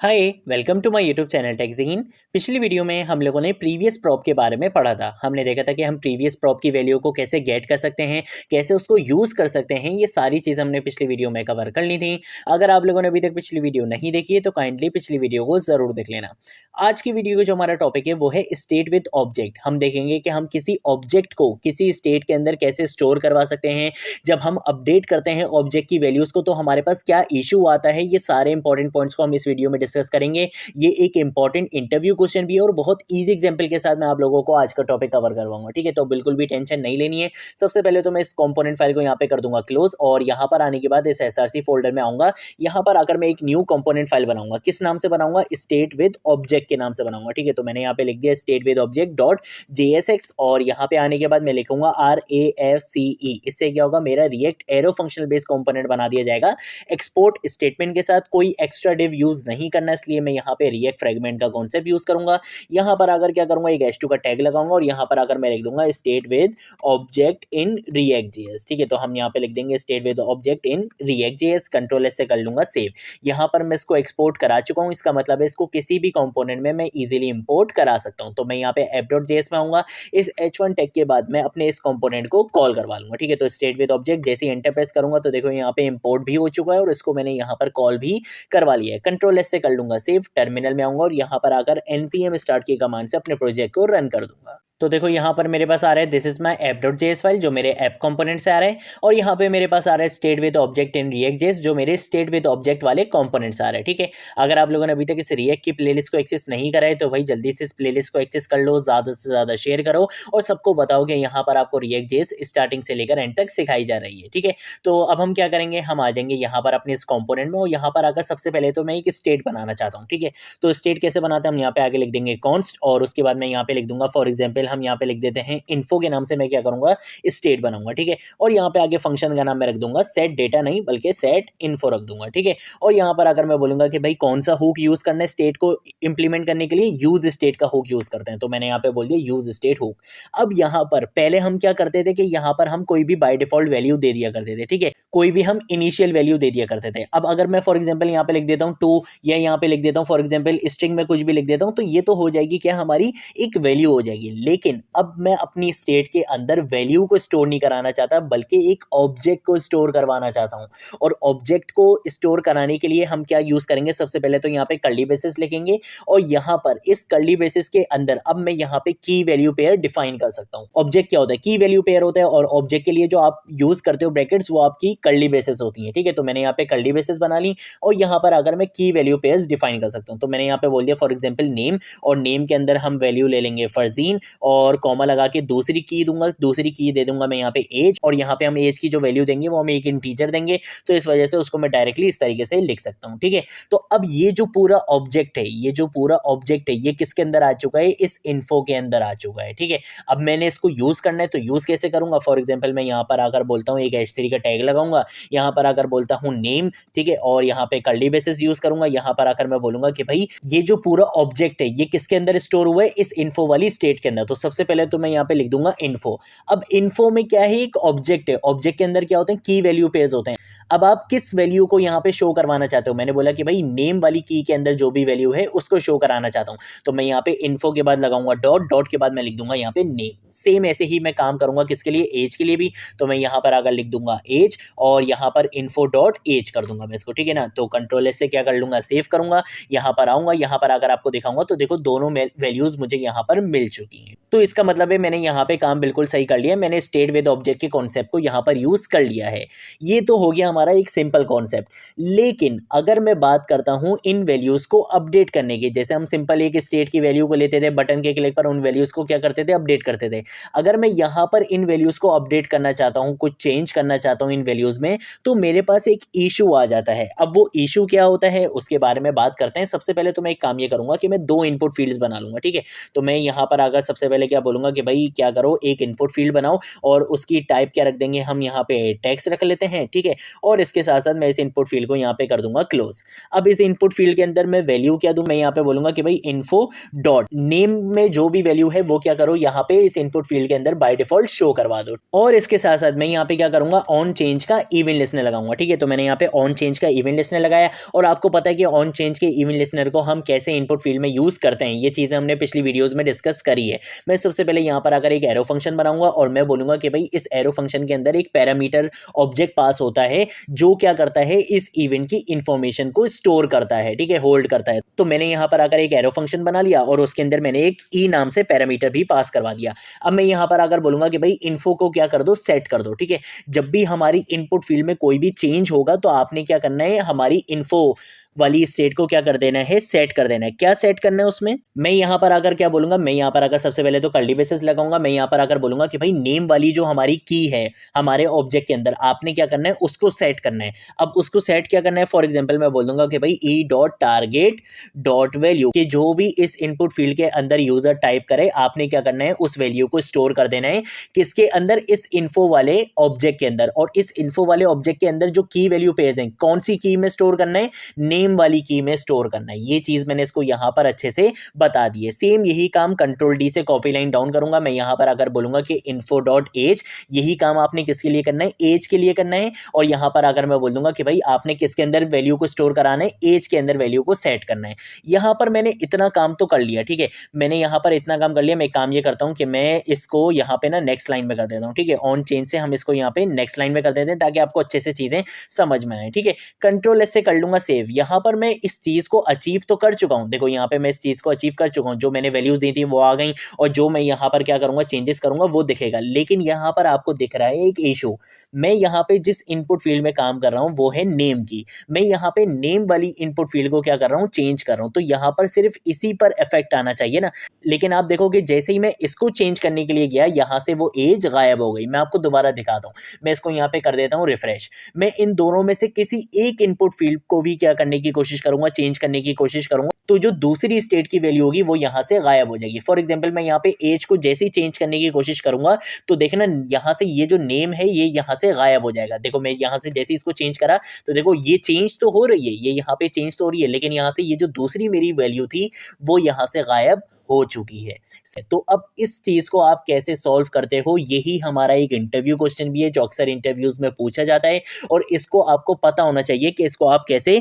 Hi welcome to my YouTube channel टेक्जीन। पिछली video में हम लोगों ने प्रीवियस प्रॉप के बारे में पढ़ा था। हमने देखा था कि हम प्रीवियस प्रॉप की वैल्यू को कैसे गेट कर सकते हैं, कैसे उसको यूज़ कर सकते हैं। ये सारी चीज़ हमने पिछली वीडियो में कवर कर ली थी। अगर आप लोगों ने अभी तक पिछली वीडियो नहीं देखी है तो काइंडली पिछली वीडियो को ज़रूर देख लेना। आज की वीडियो का जो हमारा टॉपिक है वो है स्टेट विद ऑब्जेक्ट। हम देखेंगे कि हम किसी ऑब्जेक्ट को किसी स्टेट के अंदर कैसे स्टोर करवा सकते हैं। जब हम अपडेट करते हैं ऑब्जेक्ट की वैल्यूज़ को तो हमारे पास क्या इशू आता है, ये सारे इंपॉर्टेंट पॉइंट्स को हम इस वीडियो में डिस्कस करेंगे। ये एक इंपॉर्टेंट इंटरव्यू क्वेश्चन भी है और बहुत इजी एग्जांपल के साथ मैं आप लोगों को आज का टॉपिक कवर करवाऊंगा। ठीक है, तो बिल्कुल भी टेंशन नहीं लेनी है। सबसे पहले तो मैं इस कंपोनेंट फाइल को यहाँ पे कर दूंगा क्लोज और यहाँ पर आने के बाद इस एसआरसी फोल्डर में आऊंगा। यहाँ पर आकर मैं एक न्यू कंपोनेंट फाइल बनाऊंगा। किस नाम से बनाऊंगा? स्टेट विद ऑब्जेक्ट के नाम से बनाऊंगा। ठीक है, तो मैंने यहाँ पे लिख दिया state with object dot JSX और यहाँ पे आने के बाद मैं लिखूंगा RAFCE। इससे क्या होगा, मेरा react arrow functional based component बना दिया जाएगा। एक्सपोर्ट स्टेटमेंट के साथ कोई एक्स्ट्रा डिव यूज नहीं करना, इसलिए मैं यहाँ पे रिएक्ट फ्रेगमेंट का कॉन्सेप्ट यूज करूंगा। यहाँ पर आकर क्या करूंगा, एक H2 का टैग लगाऊंगा और यहाँ पर आकर मैं लिख दूंगा state with object in React JS. ठीक है, तो हम यहाँ पे लिख देंगे state with object in React JS. Control S से कर लूंगा सेव। यहाँ पर मैं इसको एक्सपोर्ट करा चुका हूँ। इसका मतलब है इसको किसी भी कंपोनेंट में मैं इजीली इंपोर्ट करा सकता हूँ। तो मैं यहाँ पे app.js में आऊंगा। इस H1 टैग के बाद मैं अपने इस कंपोनेंट को कॉल करवा लूंगा। ठीक है, तो स्टेट विद ऑब्जेक्ट जैसे एंटर प्रेस करूंगा तो देखो यहाँ पे इंपोर्ट भी हो चुका है और इसको मैंने यहाँ पर कॉल भी करवा लिया है। कंट्रोल एस से कर लूंगा सेव। टर्मिनल में आऊंगा और यहाँ पर आकर npm स्टार्ट की कमांड से अपने प्रोजेक्ट को रन कर दूंगा। तो देखो यहाँ पर मेरे पास आ रहा है this is my app.js file जो मेरे ऐप कंपोनेंट से आ रहा है और यहाँ पे मेरे पास आ रहा है state with object in React JS जो मेरे स्टेट विद ऑब्जेक्ट वाले कंपोनेंट से आ रहा है। ठीक है, अगर आप लोगों ने अभी तक इस रिएक्ट की प्लेलिस्ट को एक्सेस नहीं करा है तो भाई जल्दी से इस प्लेलिस्ट को एक्सेस कर लो, ज़्यादा से ज़्यादा शेयर करो और सबको बताओ कि यहाँ पर आपको रिएक्ट जेएस स्टार्टिंग से लेकर एंड तक सिखाई जा रही है। ठीक है, तो अब हम क्या करेंगे, हम आ जाएंगे यहाँ पर अपने इस कंपोनेंट में और यहाँ पर आकर सबसे पहले तो मैं एक स्टेट बनाना चाहता हूँ। ठीक है, तो स्टेट कैसे बनाते हैं, हम यहाँ पे आगे लिख देंगे कॉन्स्ट और उसके बाद मैं यहाँ पे लिख दूंगा फॉर एग्जाम्पल हम यहाँ पे लिख देते हैं इन्फो के नाम से मैं क्या करूंगा, स्टेट बनाऊंगा। ठीक है, और यहाँ पे आगे फंक्शन का नाम मैं रख दूंगा सेट डेटा नहीं बल्कि सेट इन्फो रख दूंगा। ठीक है, और यहाँ पर अगर मैं बोलूंगा कि भाई कौन सा हुक यूज करना है स्टेट को इंप्लीमेंट करने के लिए, यूज स्टेट का हुक यूज करते हैं, तो मैंने यहाँ पे बोल दिया यूज स्टेट हुक। अब यहाँ पर पहले हम क्या करते थे कि यहाँ पर हम कोई भी बाय डिफॉल्ट वैल्यू दे दिया करते थे। ठीक है, कोई भी हम इनिशियल वैल्यू दे दिया करते थे। अब अगर मैं फॉर एग्जाम्पल यहाँ पे लिख देता हूँ 2 या यहाँ पे लिख देता हूँ फॉर एग्जाम्पल स्ट्रिंग में कुछ भी लिख देता हूँ तो ये तो हो जाएगी क्या, हमारी एक वैल्यू हो जाएगी। लेकिन अब मैं अपनी स्टेट के अंदर वैल्यू को स्टोर नहीं कराना चाहता बल्कि एक ऑब्जेक्ट को स्टोर करवाना चाहता हूँ। और ऑब्जेक्ट को स्टोर कराने के लिए हम क्या यूज करेंगे, सबसे पहले तो यहाँ पे कर्ली ब्रेसेस लिखेंगे और यहाँ पर इस कर्ली ब्रेसेस के अंदर अब मैं यहाँ पे की वैल्यू पेयर डिफाइन कर सकता हूँ। ऑब्जेक्ट क्या होता है, की वैल्यू पेयर होता है और ऑब्जेक्ट के लिए जो आप यूज करते हो ब्रैकेट्स वो आपकी कर्ली ब्रेसेस होती है। ठीक है, तो मैंने यहाँ पे कर्ली ब्रेसेस बना ली और यहाँ पर अगर मैं की वैल्यू पेयर्स डिफाइन कर सकता हूँ तो मैंने यहाँ पे बोल दिया फॉर एग्जाम्पल नेम और नेम के अंदर हम वैल्यू ले लेंगे फरजीन और कॉमा लगा के दूसरी की दूंगा, दूसरी की दे दूंगा मैं यहाँ पे एज और यहाँ पे हम एज की जो वैल्यू देंगे वो हम एक इंटीजर देंगे तो इस वजह से उसको मैं डायरेक्टली इस तरीके से लिख सकता हूँ। ठीक है, तो अब ये जो पूरा ऑब्जेक्ट है, ये जो पूरा ऑब्जेक्ट है ये किसके अंदर आ चुका है, इस इन्फो के अंदर आ चुका है। ठीक है, अब मैंने इसको यूज करना है तो यूज कैसे करूंगा, फॉर एग्जाम्पल मैं यहाँ पर आकर बोलता हूँ एक H3 का टैग लगाऊंगा, यहाँ पर आकर बोलता हूँ नेम। ठीक है, और यहाँ पे कर्ली ब्रेसेस यूज करूंगा, यहाँ पर आकर मैं बोलूंगा कि भाई ये जो पूरा ऑब्जेक्ट है ये किसके अंदर स्टोर हुआ है, इस इन्फो वाली स्टेट के अंदर। तो सबसे पहले तो मैं यहाँ पे लिख दूंगा इन्फो। अब इन्फो में क्या है, एक ऑब्जेक्ट है, ऑब्जेक्ट के अंदर क्या होते हैं, की वैल्यू पेयर्स होते हैं। अब आप किस वैल्यू को यहाँ पे शो करवाना चाहते हो, मैंने बोला कि भाई नेम वाली की के अंदर जो भी वैल्यू है उसको शो कराना चाहता हूँ तो मैं यहाँ पे इन्फो के बाद लगाऊंगा डॉट, डॉट के बाद मैं लिख दूंगा यहाँ पे नेम। सेम ऐसे ही मैं काम करूंगा किसके लिए, एज के लिए भी, तो मैं यहाँ पर अगर लिख दूंगा एज और यहाँ पर इन्फो डॉट एज कर दूंगा मैं इसको। ठीक है ना, तो कंट्रोल एस से क्या कर लूंगा, सेव करूंगा, यहाँ पर आऊंगा, यहाँ पर अगर आपको दिखाऊंगा तो देखो दोनों वैल्यूज मुझे यहाँ पर मिल चुकी हैं। तो इसका मतलब है मैंने यहाँ पे काम बिल्कुल सही कर लिया, मैंने स्टेट विद ऑब्जेक्ट के कॉन्सेप्ट को यहाँ पर यूज कर लिया है। ये तो हो गया हमारा एक सिंपल कॉन्सेप्ट। लेकिन अगर मैं बात करता हूं इन वैल्यूज को अपडेट करने की, जैसे हम सिंपल एक स्टेट की वैल्यू को लेते थे, बटन के क्लिक पर उन वैल्यूज को क्या करते थे, अपडेट करते थे। अगर मैं यहां पर इन वैल्यूज को अपडेट करना चाहता हूं, कुछ चेंज करना चाहता हूं इन वैल्यूज में, तो मेरे पास एक इशू आ जाता है। अब वो इशू क्या होता है उसके बारे में बात करते हैं। सबसे पहले तो मैं एक काम ये करूंगा कि मैं 2 इनपुट फील्ड्स बना लूंगा। ठीक है, तो मैं यहां पर अगर सबसे पहले क्या बोलूंगा कि भाई क्या करो, एक इनपुट फील्ड बनाओ और उसकी टाइप क्या रख देंगे हम, यहाँ पे टेक्स्ट रख लेते हैं। ठीक है, और इसके साथ साथ मैं इस इनपुट फील्ड को यहाँ पे कर दूंगा क्लोज। अब इस इनपुट फील्ड के अंदर मैं वैल्यू क्या दूं, मैं यहाँ पे बोलूंगा कि भाई इन्फो डॉट नेम में जो भी वैल्यू है वो क्या करो यहाँ पे इस इनपुट फील्ड के अंदर बाय डिफॉल्ट शो करवा दो। और इसके साथ साथ मैं यहाँ पे क्या करूंगा, ऑन चेंज का इवेंट लिस्टनर लगाऊंगा। ठीक है, तो मैंने यहाँ पे ऑन चेंज का इवेंट लिस्टनर लगाया और आपको पता है कि ऑन चेंज के इवेंट लिस्टनर को हम कैसे इनपुट फील्ड में यूज करते हैं, ये चीजें हमने पिछली वीडियोस में डिस्कस करी है। मैं सबसे पहले यहाँ पर आकर एक एरो फंक्शन बनाऊंगा और मैं बोलूंगा कि भाई इस एरो फंक्शन के अंदर एक पैरामीटर ऑब्जेक्ट पास होता है जो क्या करता है, इस इवेंट की इंफॉर्मेशन को स्टोर करता है, ठीक है, होल्ड करता है। तो मैंने यहाँ पर आकर एक एरो फंक्शन बना लिया और उसके अंदर मैंने एक ई नाम से पैरामीटर भी पास करवा दिया। अब मैं यहाँ पर आकर बोलूंगा कि भाई इन्फो को क्या कर दो, सेट कर दो। ठीक है, जब भी हमारी इनपुट फील्ड में कोई भी चेंज होगा तो आपने क्या करना है, हमारी इन्फो वाली स्टेट को क्या कर देना है, सेट कर देना है। क्या सेट करना है उसमें, मैं यहाँ पर आकर क्या बोलूंगा, मैं यहाँ पर आकर सबसे पहले तो कर्ली ब्रेसेस लगाऊंगा। मैं यहाँ पर आकर बोलूंगा कि भाई नेम वाली जो हमारी की है हमारे ऑब्जेक्ट के अंदर, आपने क्या करना है, उसको सेट करना है। अब उसको सेट क्या करना है, फॉर एग्जाम्पल मैं बोल दूंगा कि भाई E dot target dot value के जो भी इस इनपुट फील्ड के अंदर यूजर टाइप करे, आपने क्या करना है, उस वैल्यू को स्टोर कर देना है किसके अंदर, इस इन्फो वाले ऑब्जेक्ट के अंदर। और इस इन्फो वाले ऑब्जेक्ट के अंदर जो की वैल्यू पेज है, कौन सी की में स्टोर करना है, नेम वाली की में स्टोर करना है। ये चीज मैंने इसको यहां पर अच्छे से बता दी है। सेम यही काम कंट्रोल डी से कॉपी लाइन डाउन करूंगा। मैं यहां पर अगर बोलूंगा कि इन्फो डॉट एज, यही काम आपने किसके लिए करना है, एज के लिए करना है। और यहां पर अगर मैं बोल दूंगा कि भाई आपने किसके अंदर वैल्यू को स्टोर कराना है, एज के अंदर वैल्यू को सेट करना है। यहां पर मैंने इतना काम तो कर लिया। ठीक है, मैंने यहां पर इतना काम कर लिया। मैं काम ये करता हूं कि मैं इसको यहां पे ना नेक्स्ट लाइन में कर देता हूं। ठीक है, ऑन चेंज से हम इसको यहां पे नेक्स्ट लाइन में कर देते हैं ताकि आपको अच्छे से चीजें समझ में आए। ठीक है, कंट्रोल एस से कर लूंगा सेव। यहां पर मैं इस चीज को अचीव तो कर चुका हूं। देखो यहाँ पे मैं इस चीज को अचीव कर चुका हूं, जो मैंने वैल्यूज दी थी वो आ गई और जो मैं यहाँ पर क्या करूंगा, चेंजेस करूंगा वो दिखेगा। लेकिन यहाँ पर आपको दिख रहा है एक इशू। मैं यहाँ पे जिस इनपुट फील्ड में काम कर रहा हूँ वो है नेम की। मैं यहाँ पे नेम वाली इनपुट फील्ड को क्या कर रहा हूँ, चेंज कर रहा हूँ। तो यहाँ पर सिर्फ इसी पर इफेक्ट आना चाहिए ना। लेकिन आप देखोगे जैसे ही मैं इसको चेंज करने के लिए गया, यहाँ से वो एज गायब हो गई। मैं आपको दोबारा दिखाता हूँ। मैं इसको यहाँ पे कर देता हूँ रिफ्रेश। मैं इन दोनों में से किसी एक इनपुट फील्ड को भी क्या करने की कोशिश करूंगा, चेंज करने की कोशिश करूंगा, तो जो दूसरी स्टेट की वैल्यू होगी वो यहाँ से गायब हो जाएगी। फॉर एग्जाम्पल मैं यहाँ पे एज को जैसे ही चेंज करने की कोशिश करूंगा तो देखना यहाँ से ये जो नेम है ये यहाँ से गायब हो जाएगा। देखो मैं यहाँ से जैसे इसको चेंज करा तो देखो ये चेंज तो हो रही है, ये यहाँ पे चेंज तो हो रही है, लेकिन यहाँ से ये जो दूसरी मेरी वैल्यू थी वो यहाँ से गायब हो चुकी है। तो अब इस चीज को आप कैसे सॉल्व करते हो, यही हमारा एक इंटरव्यू क्वेश्चन भी है जो अक्सर इंटरव्यूज में पूछा जाता है और इसको आपको पता होना चाहिए कि इसको आप कैसे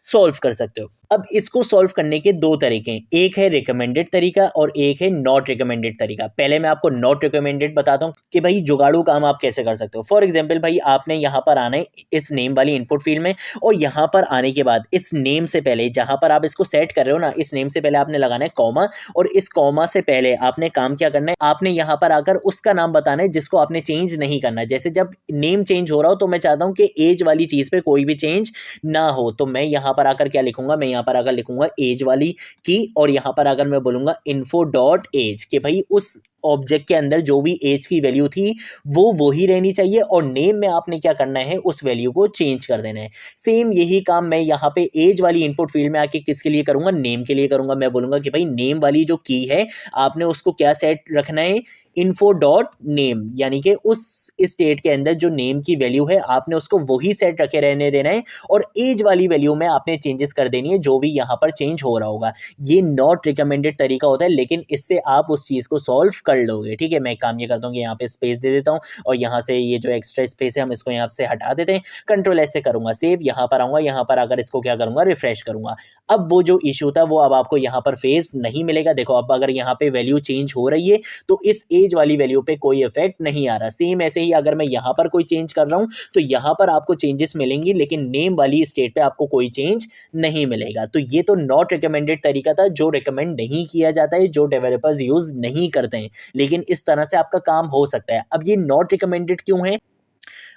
सॉल्व कर सकते हो। अब इसको सॉल्व करने के दो तरीके हैं, एक है रिकमेंडेड तरीका और एक है नॉट रिकमेंडेड तरीका। पहले मैं आपको नॉट रिकमेंडेड बताता हूं कि भाई जुगाड़ू काम आप कैसे कर सकते हो। फॉर एग्जांपल भाई आपने यहां पर आना है इस नेम वाली इनपुट फील्ड में और यहां पर आने के बाद इस नेम से पहले जहां पर आप इसको सेट कर रहे हो ना, इस नेम से पहले आपने लगाना है कॉमा और इस कॉमा से पहले आपने काम क्या करना है, आपने यहां पर आकर उसका नाम बताना है जिसको आपने चेंज नहीं करना है। जैसे जब नेम चेंज हो रहा हो तो मैं चाहता हूं कि एज वाली चीज पे कोई भी चेंज ना हो, तो मैं यहां पर आकर क्या लिखूंगा, मैं यहां पर आकर लिखूंगा एज वाली की और यहां पर अगर मैं बोलूंगा इन्फो डॉट एज कि भाई उस ऑब्जेक्ट के अंदर जो भी एज की वैल्यू थी वो ही रहनी चाहिए और नेम में आपने क्या करना है, उस वैल्यू को चेंज कर देना है। सेम यही काम मैं यहाँ पे एज वाली इनपुट फील्ड में आके किसके लिए करूंगा, नेम के लिए करूंगा। मैं बोलूंगा कि भाई नेम वाली जो की है आपने उसको क्या सेट रखना है, इन्फो डॉट नेम, यानी कि उस स्टेट के अंदर जो नेम की वैल्यू है आपने उसको वही सेट रखे रहने देना है और एज वाली वैल्यू में आपने चेंजेस कर देनी है जो भी यहाँ पर चेंज हो रहा होगा। ये नॉट रिकमेंडेड तरीका होता है, लेकिन इससे आप उस चीज को सॉल्व कर लोगे। ठीक है, मैं काम ये करता हूँ कि यहाँ पे स्पेस दे देता हूँ और यहाँ से ये जो एक्स्ट्रा स्पेस है हम इसको यहाँ से हटा देते हैं। कंट्रोल ऐसे करूंगा सेव, यहाँ पर आऊंगा, यहाँ पर अगर इसको क्या करूंगा, रिफ्रेश करूंगा। अब वो जो इशू था वो अब आपको यहाँ पर फेस नहीं मिलेगा। देखो अब अगर यहाँ पे वैल्यू चेंज हो रही है तो इस एज वाली वैल्यू पे कोई इफेक्ट नहीं आ रहा। सेम ऐसे ही अगर मैं यहाँ पर कोई चेंज कर रहा हूँ तो यहाँ पर आपको चेंजेस मिलेंगी लेकिन नेम वाली स्टेट पे आपको कोई चेंज नहीं मिलेगा। तो ये तो नॉट रिकमेंडेड तरीका था जो रिकमेंड नहीं किया जाता है, जो डेवलपर्स यूज नहीं करते हैं, लेकिन इस तरह से आपका काम हो सकता है। अब ये नॉट रिकमेंडेड क्यों है,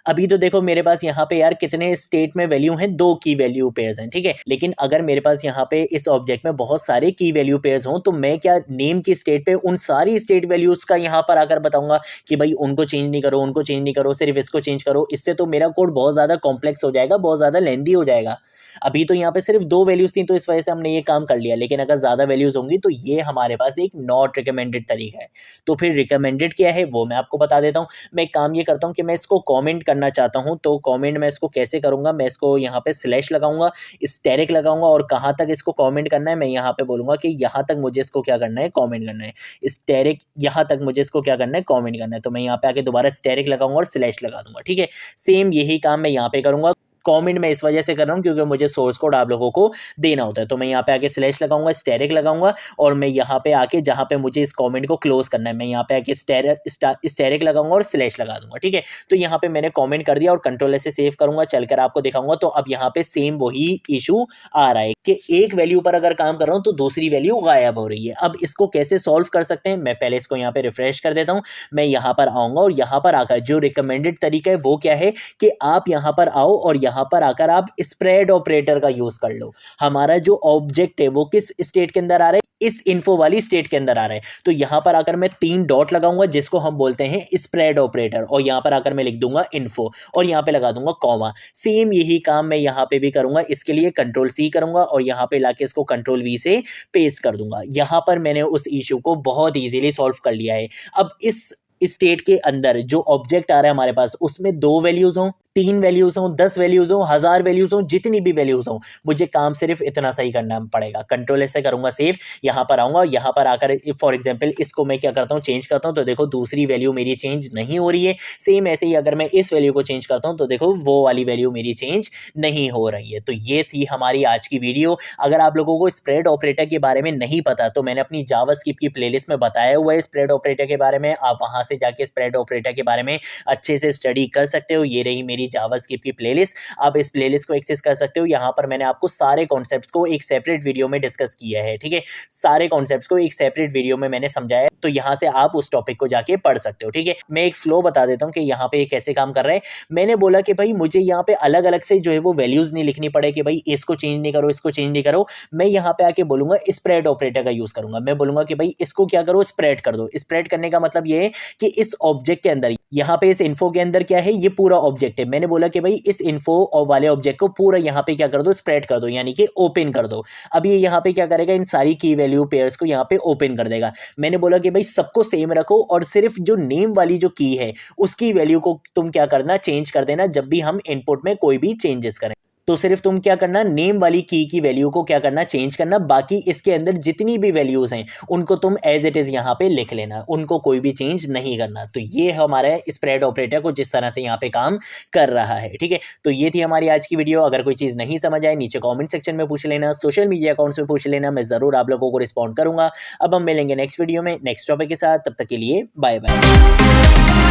अभी तो देखो मेरे पास यहाँ पे यार कितने स्टेट में वैल्यू हैं, 2 की वैल्यू पेयर्स हैं। ठीक है, लेकिन अगर मेरे पास यहाँ पे इस ऑब्जेक्ट में बहुत सारे की वैल्यू पेयर्स हों तो मैं क्या नेम की स्टेट पे उन सारी स्टेट वैल्यूज का यहाँ पर आकर बताऊंगा कि भाई उनको चेंज नहीं करो, उनको चेंज नहीं करो, सिर्फ इसको चेंज करो। इससे तो मेरा कोड बहुत ज्यादा कॉम्प्लेक्स हो जाएगा, बहुत ज्यादा लेंदी हो जाएगा। अभी तो यहाँ पे सिर्फ 2 वैल्यूज थी तो इस वजह से हमने ये काम कर लिया, लेकिन अगर ज्यादा वैल्यूज होंगी तो ये हमारे पास एक नॉट रिकमेंडेड तरीका है। तो फिर रिकमेंडेड क्या है वो मैं आपको बता देता हूँ। मैं काम ये करता हूँ कि मैं इसको कॉमेंट करना चाहता हूँ तो कमेंट मैं इसको कैसे करूँगा, मैं इसको यहाँ पे स्लैश लगाऊंगा, स्टेरिक लगाऊंगा और कहाँ तक इसको कमेंट करना है मैं यहाँ पे बोलूँगा कि यहाँ तक मुझे इसको क्या करना है, कमेंट करना है। स्टेरिक यहाँ तक मुझे इसको क्या करना है, कमेंट करना है। तो मैं यहाँ पे आके दोबारा स्टेरिक लगाऊंगा और स्लैश लगा दूंगा। ठीक है, सेम यही काम मैं यहाँ पे करूँगा। कमेंट मैं इस वजह से कर रहा हूँ क्योंकि मुझे सोर्स कोड आप लोगों को देना होता है। तो मैं यहाँ पे आके स्लैश लगाऊंगा, स्टेरिक लगाऊंगा और मैं यहाँ पे आके जहाँ पे मुझे इस कमेंट को क्लोज करना है मैं यहाँ पे आके स्टेरिक लगाऊंगा और स्लैश लगा दूंगा। ठीक है, तो यहाँ पे मैंने कमेंट कर दिया और कंट्रोल ऐसे सेव करूंगा, चलकर आपको दिखाऊंगा। तो अब यहाँ पे सेम वही इशू आ रहा है कि एक वैल्यू पर अगर काम कर रहा हूँ तो दूसरी वैल्यू गायब हो रही है। अब इसको कैसे सॉल्व कर सकते हैं, मैं पहले इसको यहाँ पे रिफ्रेश कर देता हूँ। मैं यहाँ पर आऊंगा और यहाँ पर आकर जो रिकमेंडेड तरीका है वो क्या है कि आप यहाँ पर आओ और यहाँ पर आकर आप स्प्रेड ऑपरेटर का यूज कर लो। हमारा जो ऑब्जेक्ट है वो किस स्टेट के अंदर आ रहा है, इस इन्फो वाली स्टेट के अंदर आ रहा है। तो यहां पर आकर मैं 3 डॉट लगाऊंगा जिसको हम बोलते हैं स्प्रेड ऑपरेटर और यहां पर आकर मैं लिख दूंगा इन्फो और यहां पे लगा दूंगा कॉमा। सेम यही काम मैं यहां पे भी करूंगा। इसके लिए कंट्रोल सी करूंगा और यहां पे लाके इसको कंट्रोल वी से पेस्ट कर दूंगा। यहां पर मैंने उस इशू को बहुत इजीली सॉल्व कर लिया है। अब इस स्टेट के अंदर जो ऑब्जेक्ट आ रहा है हमारे पास उसमें 2 वैल्यूज हों, 3 वैल्यूज हों, 10 वैल्यूज हों, 1000 वैल्यूज हों, जितनी भी वैल्यूज हों, मुझे काम सिर्फ इतना सही करना पड़ेगा। कंट्रोल ऐसे करूंगा सेव, यहां पर आऊंगा, यहां पर आकर फॉर एग्जांपल इसको मैं क्या करता हूं, चेंज करता हूं तो देखो दूसरी वैल्यू मेरी चेंज नहीं हो रही है। सेम ऐसे ही अगर मैं इस वैल्यू को चेंज करता हूं तो देखो वो वाली वैल्यू मेरी चेंज नहीं हो रही है। तो ये थी हमारी आज की वीडियो। अगर आप लोगों को स्प्रेड ऑपरेटर के बारे में नहीं पता तो मैंने अपनी जावास्क्रिप्ट की प्लेलिस्ट में बताया हुआ है स्प्रेड ऑपरेटर के बारे में, आप वहां से जाके स्प्रेड ऑपरेटर के बारे में अच्छे से स्टडी कर सकते हो। ये रही मेरी जावास्क्रिप्ट की प्लेलिस्ट, आप इस प्लेलिस्ट को एक्सेस कर सकते हो। यहाँ पर मैंने आपको सारे कॉन्सेप्ट्स को एक सेपरेट वीडियो में डिस्कस किया है। ठीक है, सारे कॉन्सेप्ट्स को एक सेपरेट वीडियो में मैंने समझाया, तो यहाँ से आप उस टॉपिक को जाके पढ़ सकते हो। ठीक है, मैं एक फ्लो बता देता हूँ कि यहाँ पे ये कैसे काम कर रहा है। मैंने बोला कि भाई मुझे यहाँ पे अलग अलग से जो है वो वैल्यूज नहीं लिखनी पड़े कि भाई इसको चेंज नहीं करो, इसको चेंज नहीं करो। मैं यहाँ पे आके बोलूंगा स्प्रेड ऑपरेटर का यूज करूंगा। मैं बोलूंगा कि भाई इसको क्या करो, स्प्रेड कर दो। स्प्रेड करने का मतलब ये है कि इस ऑब्जेक्ट के अंदर, यहाँ पे इस इन्फो के अंदर क्या है, ये पूरा ऑब्जेक्ट है। मैंने बोला कि भाई इस इन्फो और वाले ऑब्जेक्ट को पूरा यहाँ पे क्या कर दो, स्प्रेड कर दो, यानी कि ओपन कर दो। अब ये यहाँ पे क्या करेगा, इन सारी की वैल्यू पेयर्स को यहाँ पे ओपन कर देगा। मैंने बोला कि भाई सबको सेम रखो और सिर्फ जो नेम वाली जो की है उसकी वैल्यू को तुम क्या करना, चेंज कर देना जब भी हम इनपुट में कोई भी चेंजेस करें। तो सिर्फ तुम क्या करना, नेम वाली की वैल्यू को क्या करना, चेंज करना। बाकी इसके अंदर जितनी भी वैल्यूज हैं उनको तुम एज इट इज यहाँ पे लिख लेना, उनको कोई भी चेंज नहीं करना। तो ये हमारा स्प्रेड ऑपरेटर को जिस तरह से यहाँ पे काम कर रहा है। ठीक है, तो ये थी हमारी आज की वीडियो। अगर कोई चीज नहीं समझ आए नीचे कॉमेंट सेक्शन में पूछ लेना, सोशल मीडिया अकाउंट्स में पूछ लेना, मैं जरूर आप लोगों को रिस्पॉन्ड करूंगा। अब हम मिलेंगे नेक्स्ट वीडियो में नेक्स्ट टॉपिक के साथ, तब तक के लिए बाय बाय।